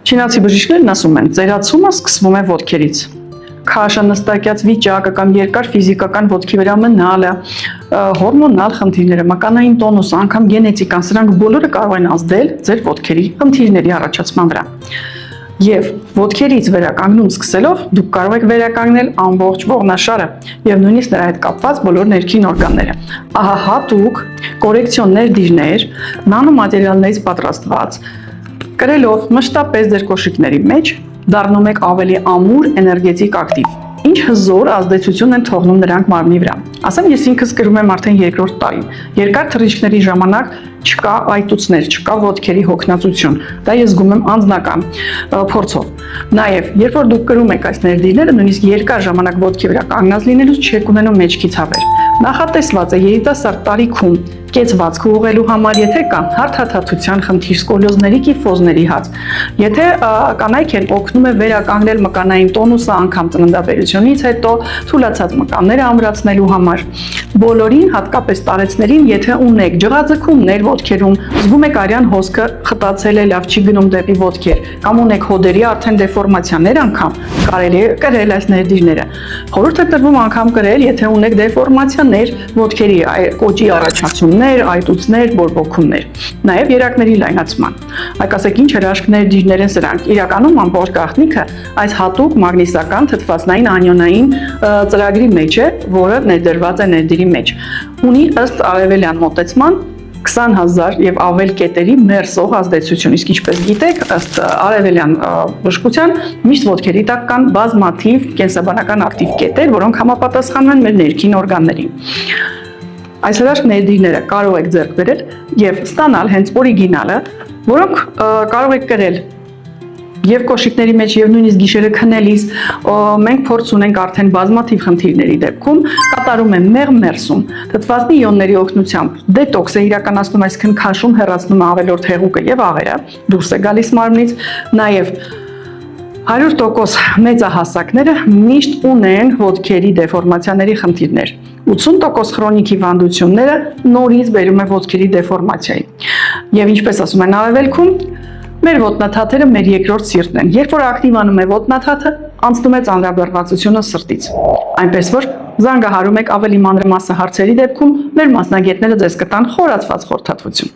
Չինացի բժիշկներն ասում են, ծերացումը սկսվում է ոտքերից։ Քաշանստակյաց վիճակը կամ երկար ֆիզիկական ոտքի վրա մնալը, հորմոնալ խնդիրները, մկանային տոնուսը, անգամ գենետիկան, սրանք բոլորը կարող են ազդել ձեր ոտքերի խնդիրների առաջացման վրա։ Եվ ոտքերից վերականգնում սկսելով դուք կարող եք վերականգնել ամբողջ ողնաշարը եւ նույնիսկ նրա հետ կապված բոլոր ներքին օրգանները։ Ահա հատուկ կորեկցիոն ներդիրներ, նանոմատերիալներից պատրաստված, կրելով մշտապես ձեր կոշիկների մեջ դառնում եք ավելի ամուր էներգետիկ ակտիվ։ Ինչ հզոր ազդեցություն են թողնում նրանք մարմնի վրա։ Ասեմ, ես ինքս կրում եմ արդեն երկրորդ տարին։ Երկար թռիչքների ժամանակ չկա այտուցներ, չկա ոտքերի հոգնածություն։ Դա ես զգում եմ անձնական փորձով։ Նաև, երբ որ դուք կրում եք այս ներդիրները, նույնիսկ երկար ժամանակ ոտքի վրա կանգնած լինելուց չեք ունենում մեջքի ցավեր։ Նախատեսված է երիտասարդ տարիքում կեցվածքը ուղղելու համար, եթե կա հարթաթաթության խնդիր, սկոլիոզների, կիֆոզների հաց, եթե կանայք են օգնում է վերականգնել մկանային տոնուսը անգամ ծննդաբերությունից հետո, թուլացած մկանները ամրացնելու համար, բոլորին, հատկապես տարեցներին, եթե ունեք ջղաձգումներ ոտքերում, զգում եք արյան հոսքը խտացել է, լավ չի գնում դեպի ոտքեր, կամ ունեք հոդերի արդեն դեֆորմացիաներ անգամ, կարելի է կրել այս ներդիրները։ Խորհուրդ է տրվում անգամ կրել, եթե ունեք դեֆորմացիաներ ոտքերի, կոճի առաջացումներ, այտուցներ, բորբոքումներ, նաև երակների լայնացման։ Այ ասեք ինչ հրաշք ներդիրներ են սրանք։ Իրականում ամբողջ գաղտնիքը այս հատուկ մագնիսական թթվածնային անիոնային ծրագրի մեջ է, որը ներդրված է ներդիրի մեջ։ Ունի ըստ արևելյան մոտեցման 20,000 եւ ավել կետերի մերսող ազդեցություն, իսկ ինչպես գիտեք, ըստ արևելյան բժշկության, միշտ ոտքերի տակ կան բազմաթիվ կենսաբանական ակտիվ կետեր, որոնք համապատասխանում են մեր ներքին օրգաններին։ Այս հրաշք ներդիրները կարող եք ձեռք բերել եւ ստանալ հենց օրիգինալը, որոնք կարող եք կրել եւ կոշիկների մեջ եւ նույնիսկ գիշերը քնելիս մենք փորձ ունենք արդեն բազմաթիվ խնդիրների դեպքում կատարում են մեղմերսում թթվածնի իոնների օգնությամբ դետոքս է իրականացնում, այսինքն քաշում հեռացնում ավելորդ հեղուկը եւ աղերը դուրս է գալիս մարմնից, նաեւ 100% մեծահասակները միշտ ունեն ոտքերի դեֆորմացիաների խնդիրներ։ 80% քրոնիկ հիվանդությունները նորից բերում է ոտքերի դեֆորմացիայի։ Եվ ինչպես ասում են արևելքում, մեր ոտնաթաթերը մեր երկրորդ սիրտն են։ Երբ որ ակտիվանում է ոտնաթաթը, անցնում է ծանրաբեռնվածությունը սրտից։ Այնպես որ զանգահարում եք ավելի մանրամասն հարցերի դեպքում մեր մասնագետները ձեզ կտան խորացված խորհրդատվություն։